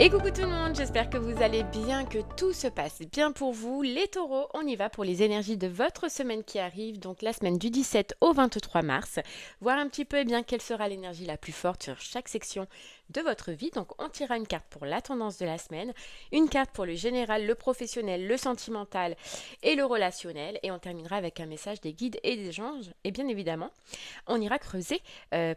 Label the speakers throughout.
Speaker 1: Et coucou tout le monde, j'espère que vous allez bien, que tout se passe bien pour vous. Les taureaux, on y va pour les énergies de votre semaine qui arrive, donc la semaine du 17 au 23 mars. Voir un petit peu quelle sera l'énergie la plus forte sur chaque section de votre vie. Donc on tirera une carte pour la tendance de la semaine, une carte pour le général, le professionnel, le sentimental et le relationnel. Et on terminera avec un message des guides et des anges. Et bien évidemment, on ira creuser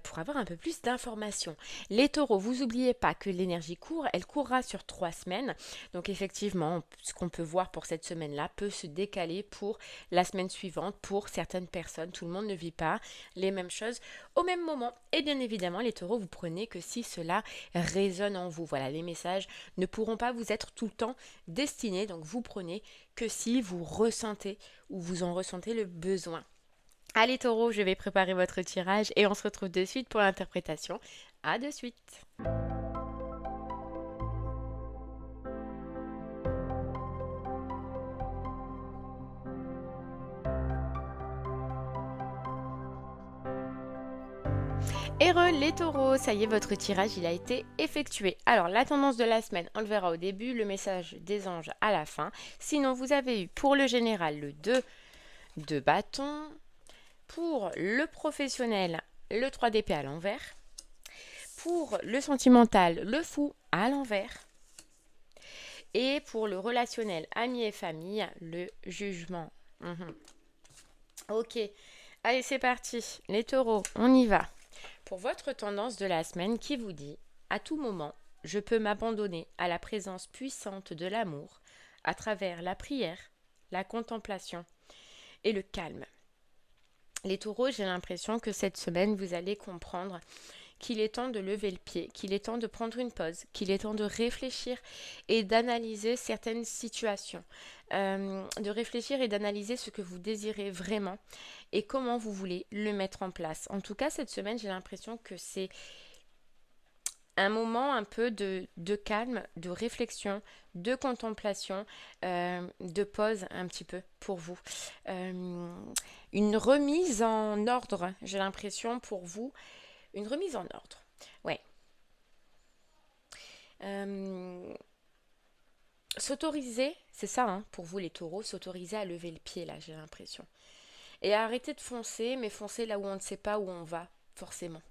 Speaker 1: pour avoir un peu plus d'informations. Les taureaux, vous n'oubliez pas que l'énergie court, elle courra sur 3 semaines. Donc effectivement, ce qu'on peut voir pour cette semaine-là peut se décaler pour la semaine suivante pour certaines personnes. Tout le monde ne vit pas les mêmes choses au même moment. Et bien évidemment, les taureaux, vous prenez que si cela résonne en vous. Voilà, les messages ne pourront pas vous être tout le temps destinés. Donc vous prenez que si vous ressentez ou vous en ressentez le besoin. Allez taureau, je vais préparer votre tirage et on se retrouve de suite pour l'interprétation. À de suite. Heureux les taureaux, ça y est, votre tirage il a été effectué. Alors la tendance de la semaine, on le verra au début, le message des anges à la fin. Sinon vous avez eu pour le général le 2 de bâton, pour le professionnel le 3 d'épée à l'envers, pour le sentimental le fou à l'envers, et pour le relationnel amis et famille le jugement. Ok, allez c'est parti, les taureaux, on y va. Pour votre tendance de la semaine qui vous dit « À tout moment, je peux m'abandonner à la présence puissante de l'amour à travers la prière, la contemplation et le calme. » Les taureaux, j'ai l'impression que cette semaine, vous allez comprendre qu'il est temps de lever le pied, qu'il est temps de prendre une pause, qu'il est temps de réfléchir et d'analyser certaines situations, de réfléchir et d'analyser ce que vous désirez vraiment et comment vous voulez le mettre en place. En tout cas, cette semaine, j'ai l'impression que c'est un moment un peu de calme, de réflexion, de contemplation, de pause un petit peu pour vous. Une remise en ordre, j'ai l'impression pour vous. Une remise en ordre. Ouais. S'autoriser, c'est ça hein, pour vous les taureaux, s'autoriser à lever le pied là, j'ai l'impression. Et à arrêter de foncer, mais foncer là où on ne sait pas où on va, forcément.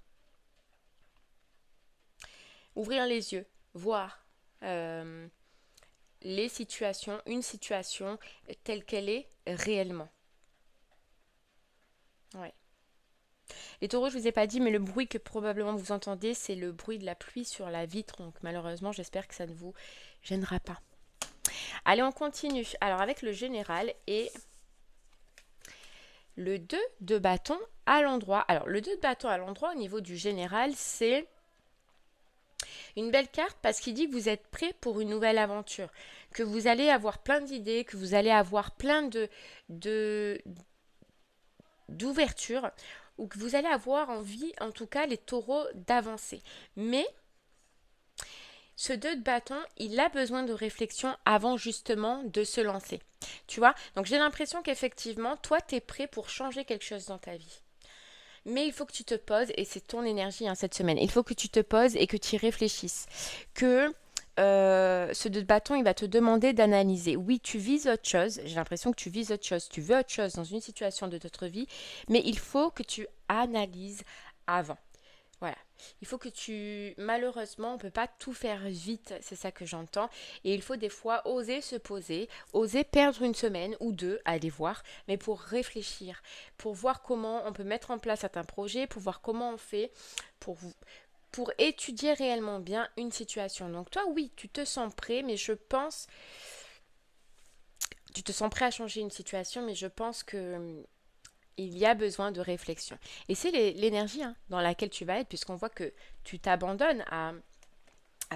Speaker 1: Ouvrir les yeux, voir les situations, une situation telle qu'elle est réellement. Ouais. Les taureaux, je ne vous ai pas dit, mais le bruit que probablement vous entendez, c'est le bruit de la pluie sur la vitre. Donc malheureusement, j'espère que ça ne vous gênera pas. Allez, on continue. Alors avec le général et le 2 de bâton à l'endroit. Alors le 2 de bâton à l'endroit au niveau du général, c'est une belle carte parce qu'il dit que vous êtes prêt pour une nouvelle aventure, que vous allez avoir plein d'idées, que vous allez avoir plein d'ouverture ou que vous allez avoir envie, en tout cas les taureaux, d'avancer. Mais ce 2 de bâton, il a besoin de réflexion avant justement de se lancer. Tu vois? Donc j'ai l'impression qu'effectivement, toi, tu es prêt pour changer quelque chose dans ta vie. Mais il faut que tu te poses, et c'est ton énergie hein, cette semaine, il faut que tu te poses et que tu y réfléchisses. Que ce 2 de bâton, il va te demander d'analyser. Oui, tu vises autre chose, j'ai l'impression que tu vises autre chose, tu veux autre chose dans une situation de notre vie, mais il faut que tu analyses avant. Voilà. Il faut que tu... Malheureusement, on ne peut pas tout faire vite, c'est ça que j'entends. Et il faut des fois oser se poser, oser perdre une semaine ou deux, aller voir, mais pour réfléchir, pour voir comment on peut mettre en place certains projets, pour voir comment on fait, pour, pour étudier réellement bien une situation. Donc toi, oui, tu te sens prêt, mais je pense... Tu te sens prêt à changer une situation, mais je pense que il y a besoin de réflexion. Et c'est l'énergie hein, dans laquelle tu vas être, puisqu'on voit que tu t'abandonnes à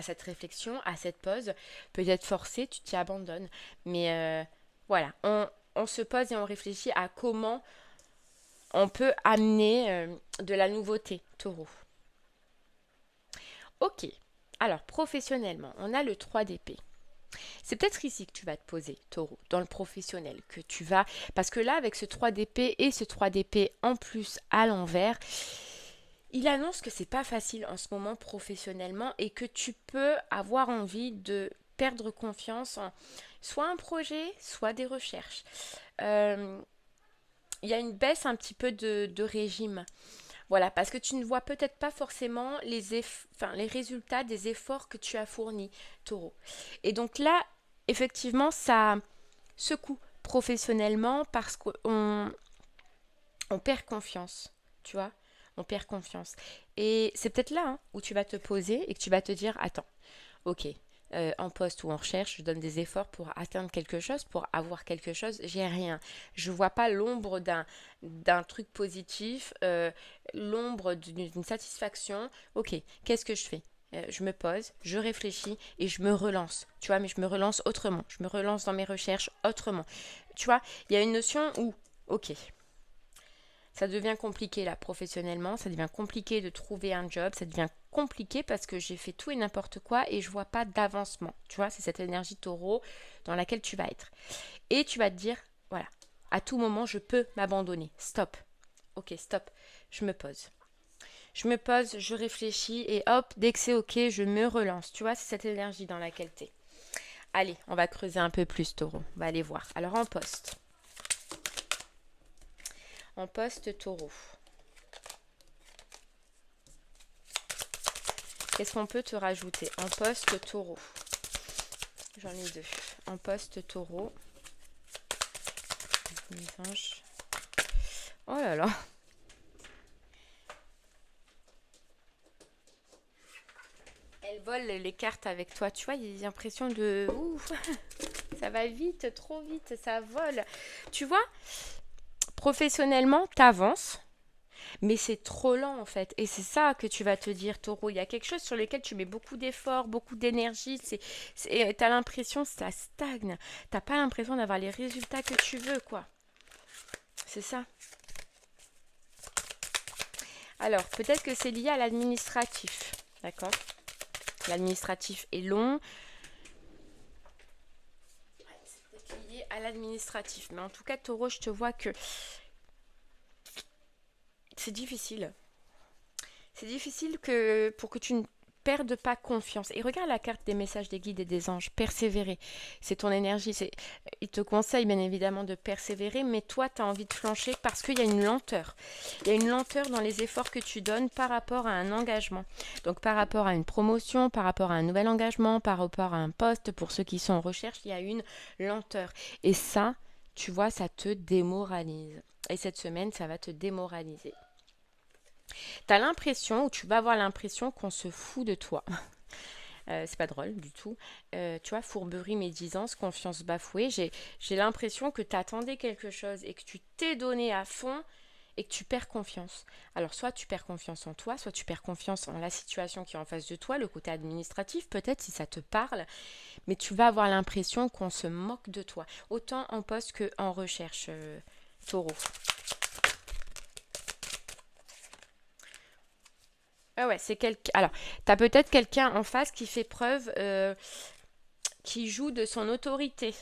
Speaker 1: cette réflexion, à cette pause. Peut-être forcé, tu t'y abandonnes. Mais voilà, on se pose et on réfléchit à comment on peut amener de la nouveauté, taureau. Ok, alors professionnellement, on a le 3 d'épée. C'est peut-être ici que tu vas te poser, taureau, dans le professionnel, que tu vas... Parce que là, avec ce 3 d'épée et ce 3 d'épée en plus à l'envers, il annonce que c'est pas facile en ce moment professionnellement et que tu peux avoir envie de perdre confiance en soit un projet, soit des recherches. Euh, il y a une baisse un petit peu de régime. Voilà, parce que tu ne vois peut-être pas forcément les résultats des efforts que tu as fournis, Taureau. Et donc là, effectivement, ça secoue professionnellement parce qu'on perd confiance, tu vois, on perd confiance. Et c'est peut-être là où tu vas te poser et que tu vas te dire, attends, ok, en poste ou en recherche, je donne des efforts pour atteindre quelque chose, pour avoir quelque chose, j'ai rien. Je vois pas l'ombre d'un truc positif, l'ombre d'une satisfaction. Ok, qu'est-ce que je fais? Je me pose, je réfléchis et je me relance. Tu vois, mais je me relance autrement. Je me relance dans mes recherches autrement. Tu vois, il y a une notion où, ok, ça devient compliqué là professionnellement, ça devient compliqué de trouver un job, ça devient compliqué parce que j'ai fait tout et n'importe quoi et je vois pas d'avancement. Tu vois, c'est cette énergie taureau dans laquelle tu vas être. Et tu vas te dire, voilà, à tout moment je peux m'abandonner. Stop. Ok, stop. Je me pose. Je me pose, je réfléchis et hop, dès que c'est ok, je me relance. Tu vois, c'est cette énergie dans laquelle tu es. Allez, on va creuser un peu plus, taureau. On va aller voir. Alors en poste. En poste, taureau. Qu'est-ce qu'on peut te rajouter? En poste taureau. J'en ai deux. En poste taureau. Les anges. Oh là là. Elle vole les cartes avec toi. Tu vois, il y a l'impression de... Ouf, ça va vite, trop vite, ça vole. Tu vois, professionnellement, t'avances. Mais c'est trop lent en fait. Et c'est ça que tu vas te dire, taureau. Il y a quelque chose sur lequel tu mets beaucoup d'efforts, beaucoup d'énergie. T'as l'impression que ça stagne. T'as pas l'impression d'avoir les résultats que tu veux, quoi. C'est ça. Alors, peut-être que c'est lié à l'administratif. D'accord? L'administratif est long. C'est peut-être lié à l'administratif. Mais en tout cas, taureau, je te vois que c'est difficile. C'est difficile pour que tu ne perdes pas confiance. Et regarde la carte des messages des guides et des anges. Persévérer. C'est ton énergie. Ils te conseillent bien évidemment de persévérer, mais toi, tu as envie de flancher parce qu'il y a une lenteur. Il y a une lenteur dans les efforts que tu donnes par rapport à un engagement. Donc par rapport à une promotion, par rapport à un nouvel engagement, par rapport à un poste, pour ceux qui sont en recherche, il y a une lenteur. Et ça, tu vois, ça te démoralise. Et cette semaine, ça va te démoraliser. T'as l'impression, ou tu vas avoir l'impression qu'on se fout de toi. C'est pas drôle du tout. Tu vois, fourberie, médisance, confiance bafouée. J'ai l'impression que tu attendais quelque chose et que tu t'es donné à fond et que tu perds confiance. Alors, soit tu perds confiance en toi, soit tu perds confiance en la situation qui est en face de toi, le côté administratif, peut-être si ça te parle, mais tu vas avoir l'impression qu'on se moque de toi, autant en poste qu'en recherche, taureau. Ah ouais, c'est quelqu'un. Alors, t'as peut-être quelqu'un en face qui fait preuve, qui joue de son autorité,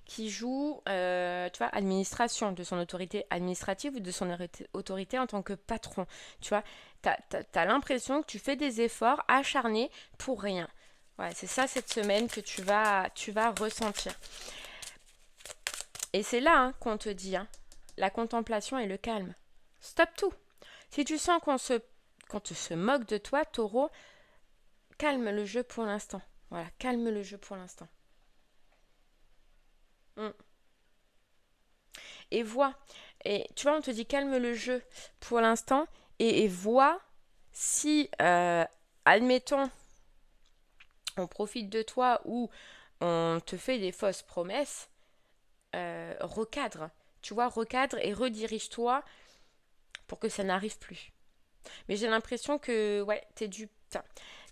Speaker 1: qui joue, tu vois, administration, de son autorité administrative ou de son autorité en tant que patron. Tu vois, t'as l'impression que tu fais des efforts acharnés pour rien. Ouais, c'est ça cette semaine que tu vas ressentir. Et c'est là qu'on te dit, la contemplation et le calme. Stop tout. Si tu sens qu'on se moque de toi, taureau, calme le jeu pour l'instant. Voilà, calme le jeu pour l'instant. Mm. Et vois. Et tu vois, on te dit calme le jeu pour l'instant et vois si, admettons, on profite de toi ou on te fait des fausses promesses, recadre. Tu vois, recadre et redirige-toi pour que ça n'arrive plus. Mais j'ai l'impression que, ouais,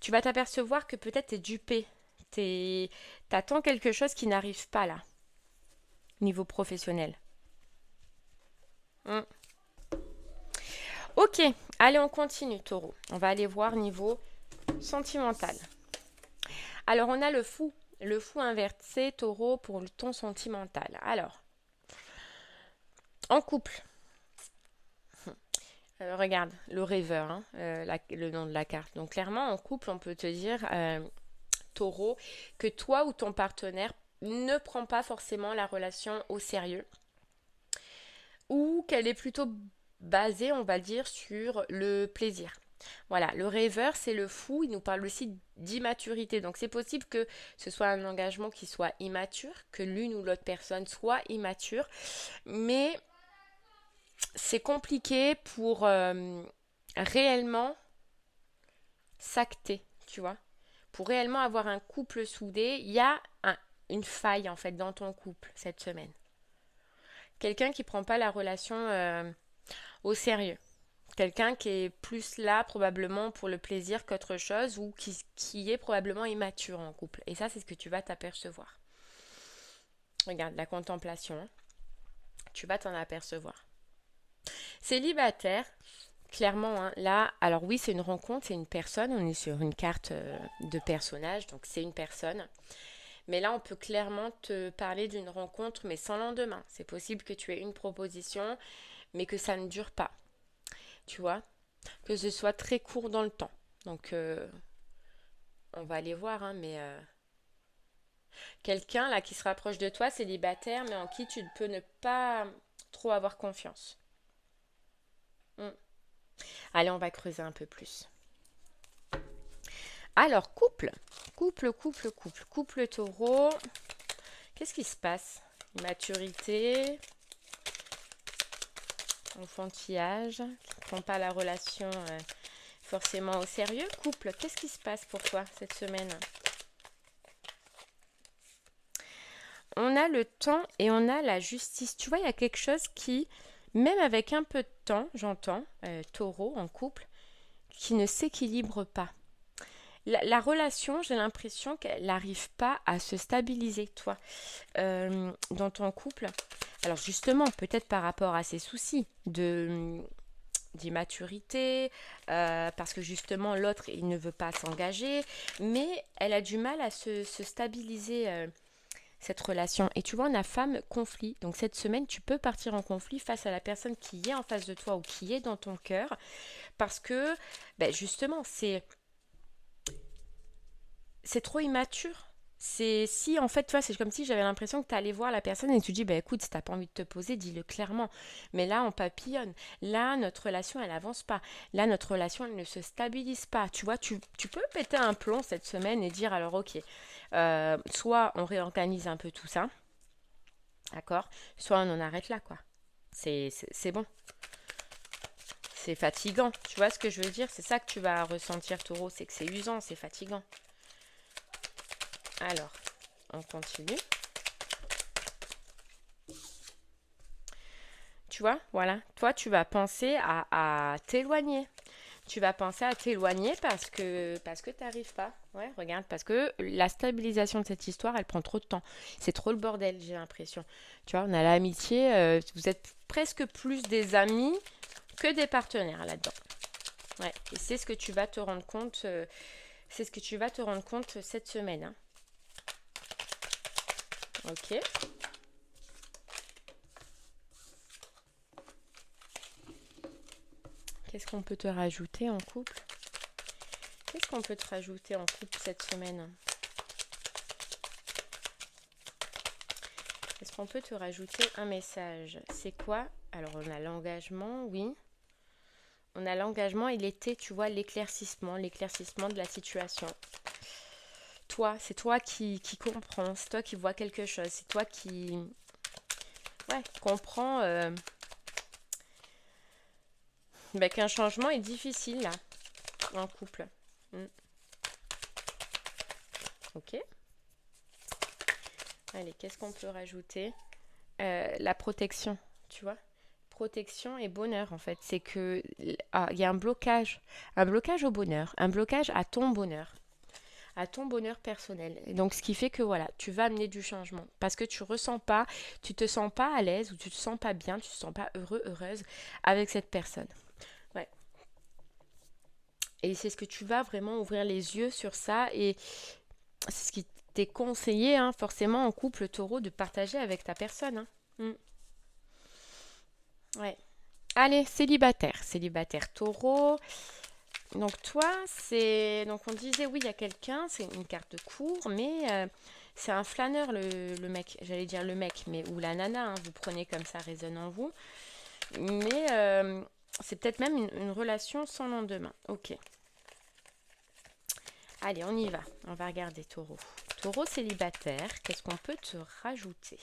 Speaker 1: tu vas t'apercevoir que peut-être t'es dupé. T'attends quelque chose qui n'arrive pas là, niveau professionnel. Hmm. Ok, allez, on continue, taureau. On va aller voir niveau sentimental. Alors, on a le fou. Le fou inversé, taureau, pour le ton sentimental. Alors, en couple. Regarde, le rêveur, hein, le nom de la carte. Donc clairement, en couple, on peut te dire, taureau, que toi ou ton partenaire ne prend pas forcément la relation au sérieux ou qu'elle est plutôt basée, on va dire, sur le plaisir. Voilà, le rêveur, c'est le fou, il nous parle aussi d'immaturité. Donc c'est possible que ce soit un engagement qui soit immature, que l'une ou l'autre personne soit immature, mais c'est compliqué pour réellement s'acter, tu vois. Pour réellement avoir un couple soudé, il y a une faille en fait dans ton couple cette semaine. Quelqu'un qui prend pas la relation au sérieux. Quelqu'un qui est plus là probablement pour le plaisir qu'autre chose ou qui est probablement immature en couple. Et ça, c'est ce que tu vas t'apercevoir. Regarde, la contemplation, hein. Tu vas t'en apercevoir. Célibataire, clairement, hein, là, alors oui, c'est une rencontre, c'est une personne. On est sur une carte de personnage, donc c'est une personne. Mais là, on peut clairement te parler d'une rencontre, mais sans lendemain. C'est possible que tu aies une proposition, mais que ça ne dure pas. Tu vois, que ce soit très court dans le temps. Donc, on va aller voir, hein, mais quelqu'un là qui se rapproche de toi, célibataire, mais en qui tu peux ne pas trop avoir confiance. Hmm. Allez, on va creuser un peu plus. Alors, couple. Couple taureau. Qu'est-ce qui se passe? Maturité, enfantillage, qui ne prend pas la relation forcément au sérieux. Couple, qu'est-ce qui se passe pour toi cette semaine? On a le temps et on a la justice. Tu vois, il y a quelque chose qui, même avec un peu de temps, j'entends, taureau en couple, qui ne s'équilibre pas. La relation, j'ai l'impression qu'elle n'arrive pas à se stabiliser, toi, dans ton couple. Alors justement, peut-être par rapport à ces soucis d'immaturité, parce que justement l'autre, il ne veut pas s'engager, mais elle a du mal à se stabiliser cette relation. Et tu vois, on a femme conflit. Donc cette semaine, tu peux partir en conflit face à la personne qui est en face de toi ou qui est dans ton cœur, parce que ben justement, c'est trop immature. C'est si en fait, tu vois, c'est comme si j'avais l'impression que tu allais voir la personne et tu dis, bah écoute, si t'as pas envie de te poser, dis-le clairement. Mais là, on papillonne. Là, notre relation, elle avance pas. Là, notre relation, elle ne se stabilise pas. Tu vois, tu peux péter un plomb cette semaine et dire, alors ok, soit on réorganise un peu tout ça, d'accord, soit on en arrête là, quoi. C'est bon. C'est fatigant. Tu vois ce que je veux dire? C'est ça que tu vas ressentir, taureau, c'est que c'est usant, c'est fatigant. Alors, on continue. Tu vois, voilà. Toi, tu vas penser à t'éloigner. Tu vas penser à t'éloigner parce que tu n'arrives pas. Ouais, regarde, parce que la stabilisation de cette histoire, elle prend trop de temps. C'est trop le bordel, j'ai l'impression. Tu vois, on a l'amitié, vous êtes presque plus des amis que des partenaires là-dedans. Ouais, et c'est ce que tu vas te rendre compte, c'est ce que tu vas te rendre compte cette semaine, hein. Ok. Qu'est-ce qu'on peut te rajouter en couple? Qu'est-ce qu'on peut te rajouter en couple cette semaine? Est-ce qu'on peut te rajouter un message? C'est quoi? Alors, on a l'engagement, oui. On a l'engagement et l'été, tu vois, l'éclaircissement de la situation. Toi, c'est toi qui comprends, c'est toi qui vois quelque chose, c'est toi qui comprends qu'un changement est difficile là, en couple. Mm. Ok. Allez, qu'est-ce qu'on peut rajouter? La protection, tu vois. Protection et bonheur en fait. C'est que il y a un blocage au bonheur, un blocage à ton bonheur personnel. Et donc ce qui fait que voilà, tu vas amener du changement parce que tu te sens pas à l'aise ou tu te sens pas bien, tu te sens pas heureux, heureuse avec cette personne. Ouais. Et c'est ce que tu vas vraiment ouvrir les yeux sur ça et c'est ce qui t'est conseillé, hein, forcément en couple taureau, de partager avec ta personne, hein. Mm. Ouais. Allez, célibataire. Célibataire taureau. Donc toi, c'est... Donc on disait, oui, il y a quelqu'un, c'est une carte de cours, mais c'est un flâneur, le mec. J'allais dire le mec, mais ou la nana, hein, vous prenez comme ça résonne en vous. Mais c'est peut-être même une relation sans lendemain. Ok. Allez, on y va. On va regarder taureau. Taureau célibataire, qu'est-ce qu'on peut te rajouter?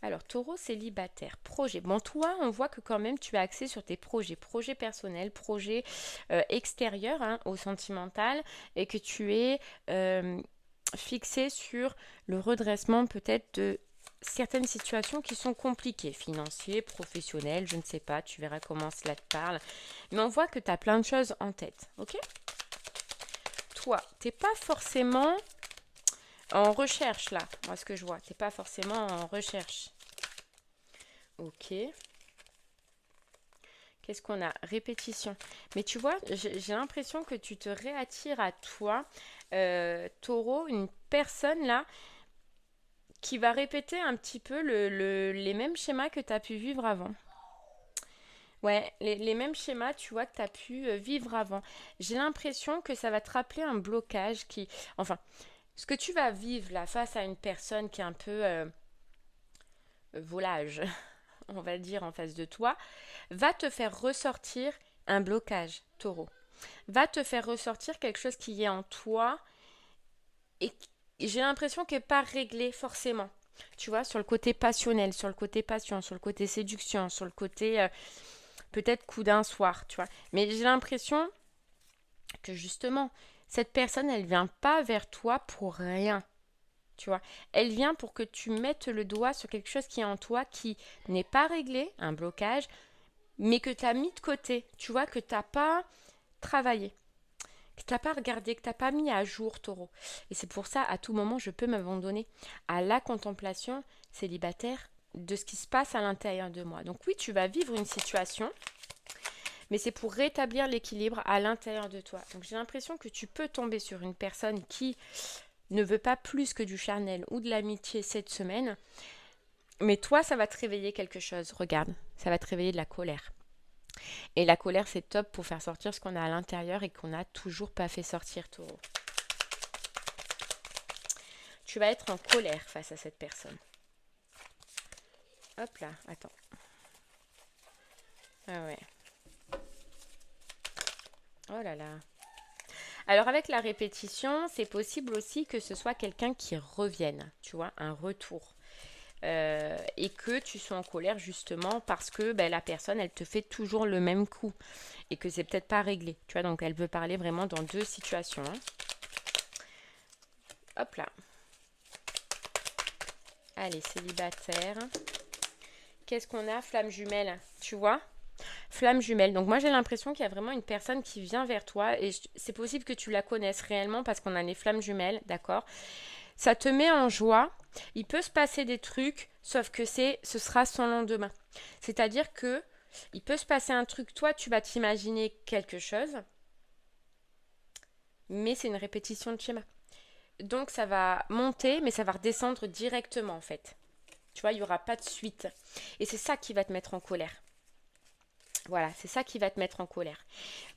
Speaker 1: Alors, taureau célibataire, projet. Bon, toi, on voit que quand même tu as axé sur tes projets personnels, projets extérieurs hein, au sentimental, et que tu es fixé sur le redressement peut-être de certaines situations qui sont compliquées, financiers, professionnels, je ne sais pas, tu verras comment cela te parle. Mais on voit que tu as plein de choses en tête, ok? Toi, t'es pas forcément en recherche là, moi ce que je vois, t'es pas forcément en recherche. Ok. Qu'est-ce qu'on a? Répétition. Mais tu vois, j'ai l'impression que tu te réattires à toi, taureau, une personne là qui va répéter un petit peu les mêmes schémas que tu as pu vivre avant. Ouais, les mêmes schémas, tu vois, que tu as pu vivre avant. J'ai l'impression que ça va te rappeler un blocage qui... Enfin, ce que tu vas vivre là face à une personne qui est un peu volage, on va dire, en face de toi, va te faire ressortir un blocage, taureau. Va te faire ressortir quelque chose qui est en toi et j'ai l'impression qu'elle n'est pas réglée forcément. Tu vois, sur le côté passionnel, sur le côté passion, sur le côté séduction, sur le côté peut-être coup d'un soir, tu vois. Mais j'ai l'impression que justement, cette personne, elle vient pas vers toi pour rien. Tu vois, elle vient pour que tu mettes le doigt sur quelque chose qui est en toi qui n'est pas réglé, un blocage, mais que tu as mis de côté. Tu vois, que tu n'as pas travaillé, que tu n'as pas regardé, que tu n'as pas mis à jour, taureau. Et c'est pour ça, à tout moment, je peux m'abandonner à la contemplation célibataire de ce qui se passe à l'intérieur de moi. Donc oui, tu vas vivre une situation, mais c'est pour rétablir l'équilibre à l'intérieur de toi. Donc j'ai l'impression que tu peux tomber sur une personne qui ne veut pas plus que du charnel ou de l'amitié cette semaine, mais toi, ça va te réveiller quelque chose. Regarde, ça va te réveiller de la colère. Et la colère, c'est top pour faire sortir ce qu'on a à l'intérieur et qu'on n'a toujours pas fait sortir, taureau. Tu vas être en colère face à cette personne. Hop là, attends. Ah ouais. Oh là là. Alors avec la répétition, c'est possible aussi que ce soit quelqu'un qui revienne, tu vois, un retour. Et que tu sois en colère justement parce que la personne, elle te fait toujours le même coup et que c'est peut-être pas réglé. Tu vois, donc elle veut parler vraiment dans deux situations. Hein. Hop là. Allez, célibataire. Qu'est-ce qu'on a? Flamme jumelle, tu vois? Flamme jumelle. Donc moi j'ai l'impression qu'il y a vraiment une personne qui vient vers toi et c'est possible que tu la connaisses réellement parce qu'on a les flammes jumelles, d'accord? Ça te met en joie. Il peut se passer des trucs, sauf que ce sera son lendemain. C'est-à-dire que il peut se passer un truc, toi tu vas t'imaginer quelque chose, mais c'est une répétition de schéma. Donc ça va monter, mais ça va redescendre directement en fait. Tu vois, il n'y aura pas de suite. Et c'est ça qui va te mettre en colère. Voilà, c'est ça qui va te mettre en colère.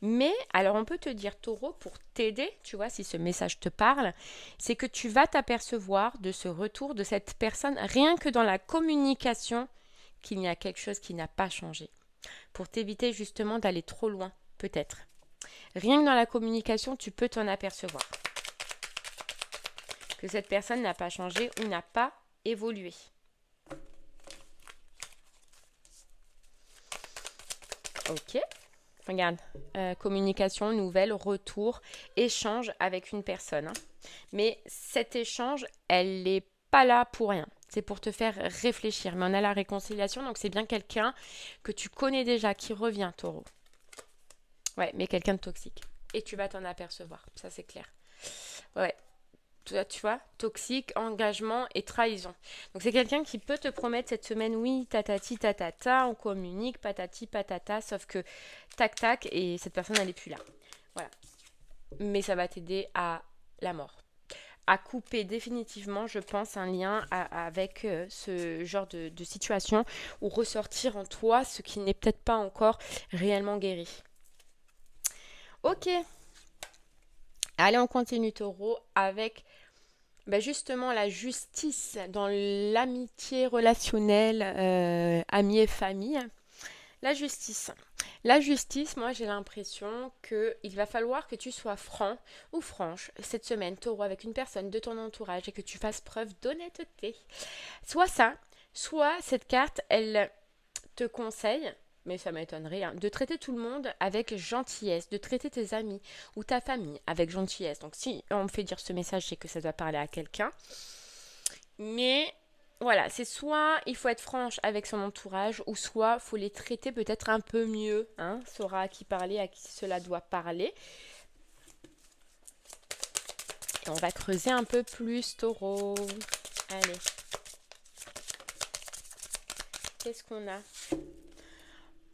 Speaker 1: Mais, alors on peut te dire taureau pour t'aider, tu vois, si ce message te parle, c'est que tu vas t'apercevoir de ce retour de cette personne, rien que dans la communication, qu'il y a quelque chose qui n'a pas changé. Pour t'éviter justement d'aller trop loin, peut-être. Rien que dans la communication, tu peux t'en apercevoir. Que cette personne n'a pas changé ou n'a pas évolué. Ok. Regarde, communication, nouvelle, retour, échange avec une personne. Hein. Mais cet échange, elle n'est pas là pour rien. C'est pour te faire réfléchir. Mais on a la réconciliation, donc c'est bien quelqu'un que tu connais déjà, qui revient, taureau. Ouais, mais quelqu'un de toxique. Et tu vas t'en apercevoir, ça c'est clair. Ouais, tu vois, toxique, engagement et trahison. Donc c'est quelqu'un qui peut te promettre cette semaine, oui, tatati, tatata, on communique, patati, patata, sauf que tac, tac, et cette personne, elle n'est plus là. Voilà. Mais ça va t'aider à la mort. à couper définitivement, je pense, un lien avec ce genre de situation ou ressortir en toi ce qui n'est peut-être pas encore réellement guéri. Ok, allez, on continue taureau avec justement la justice dans l'amitié relationnelle, amis et famille. La justice. La justice, moi j'ai l'impression qu'il va falloir que tu sois franc ou franche cette semaine, taureau, avec une personne de ton entourage et que tu fasses preuve d'honnêteté. Soit ça, soit cette carte, elle te conseille, mais ça m'étonnerait, hein, de traiter tout le monde avec gentillesse, de traiter tes amis ou ta famille avec gentillesse. Donc si on me fait dire ce message, c'est que ça doit parler à quelqu'un. Mais voilà, c'est soit il faut être franche avec son entourage, ou soit il faut les traiter peut-être un peu mieux. Hein, saura à qui parler, à qui cela doit parler. Et on va creuser un peu plus, taureau. Allez. Qu'est-ce qu'on a?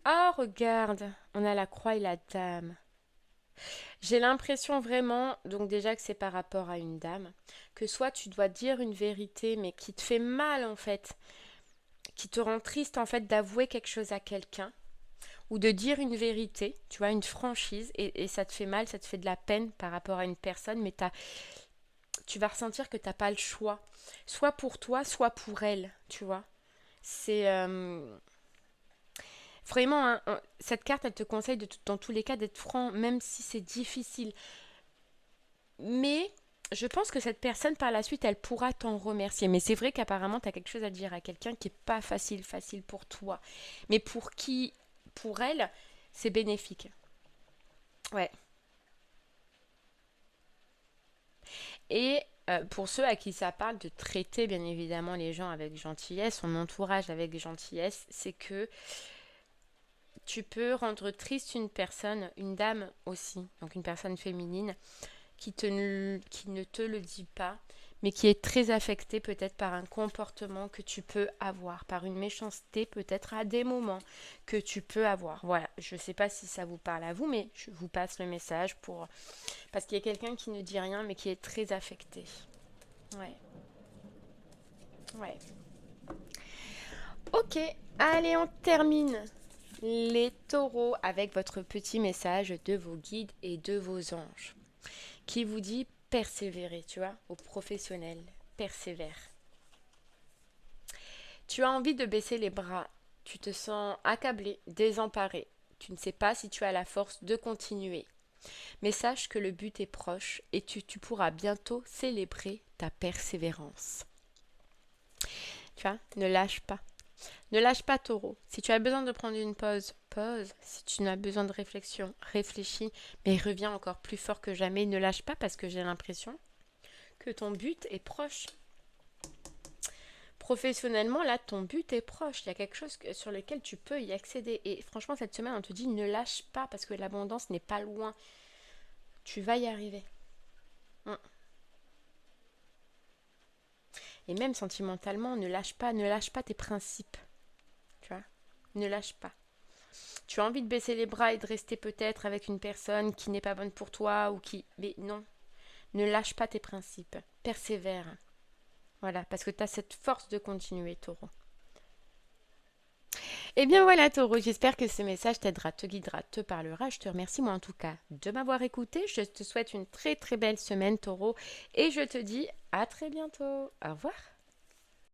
Speaker 1: Oh, regarde, on a la croix et la dame. J'ai l'impression vraiment, donc déjà que c'est par rapport à une dame, que soit tu dois dire une vérité, mais qui te fait mal en fait, qui te rend triste en fait d'avouer quelque chose à quelqu'un, ou de dire une vérité, tu vois, une franchise, et ça te fait mal, ça te fait de la peine par rapport à une personne, mais tu vas ressentir que tu n'as pas le choix, soit pour toi, soit pour elle, tu vois. C'est... Vraiment, hein, cette carte, elle te conseille dans tous les cas d'être franc, même si c'est difficile. Mais je pense que cette personne, par la suite, elle pourra t'en remercier. Mais c'est vrai qu'apparemment, tu as quelque chose à dire à quelqu'un qui n'est pas facile pour toi. Mais pour elle, c'est bénéfique. Ouais. Et pour ceux à qui ça parle de traiter, bien évidemment, les gens avec gentillesse, son entourage avec gentillesse, c'est que tu peux rendre triste une personne, une dame aussi, donc une personne féminine, qui ne te le dit pas, mais qui est très affectée peut-être par un comportement que tu peux avoir, par une méchanceté peut-être à des moments que tu peux avoir. Voilà, je ne sais pas si ça vous parle à vous, mais je vous passe le message parce qu'il y a quelqu'un qui ne dit rien, mais qui est très affecté. Ouais, ouais. Ok, allez, on termine les taureaux avec votre petit message de vos guides et de vos anges qui vous dit persévérer, tu vois, aux professionnels, persévère. Tu as envie de baisser les bras, tu te sens accablé, désemparé, tu ne sais pas si tu as la force de continuer. Mais sache que le but est proche et tu pourras bientôt célébrer ta persévérance. Tu vois, ne lâche pas. Ne lâche pas, taureau. Si tu as besoin de prendre une pause, pause. Si tu as besoin de réflexion, réfléchis. Mais reviens encore plus fort que jamais. Ne lâche pas parce que j'ai l'impression que ton but est proche. Professionnellement, là, ton but est proche. Il y a quelque chose sur lequel tu peux y accéder. Et franchement, cette semaine, on te dit ne lâche pas parce que l'abondance n'est pas loin. Tu vas y arriver. Et même sentimentalement, ne lâche pas tes principes. Tu vois, ne lâche pas. Tu as envie de baisser les bras et de rester peut-être avec une personne qui n'est pas bonne pour toi ou qui... Mais non, ne lâche pas tes principes. Persévère. Voilà, parce que tu as cette force de continuer, taureau. Et bien voilà, taureau, j'espère que ce message t'aidera, te guidera, te parlera. Je te remercie, moi en tout cas, de m'avoir écouté. Je te souhaite une très très belle semaine, taureau. Et je te dis à très bientôt. Au revoir.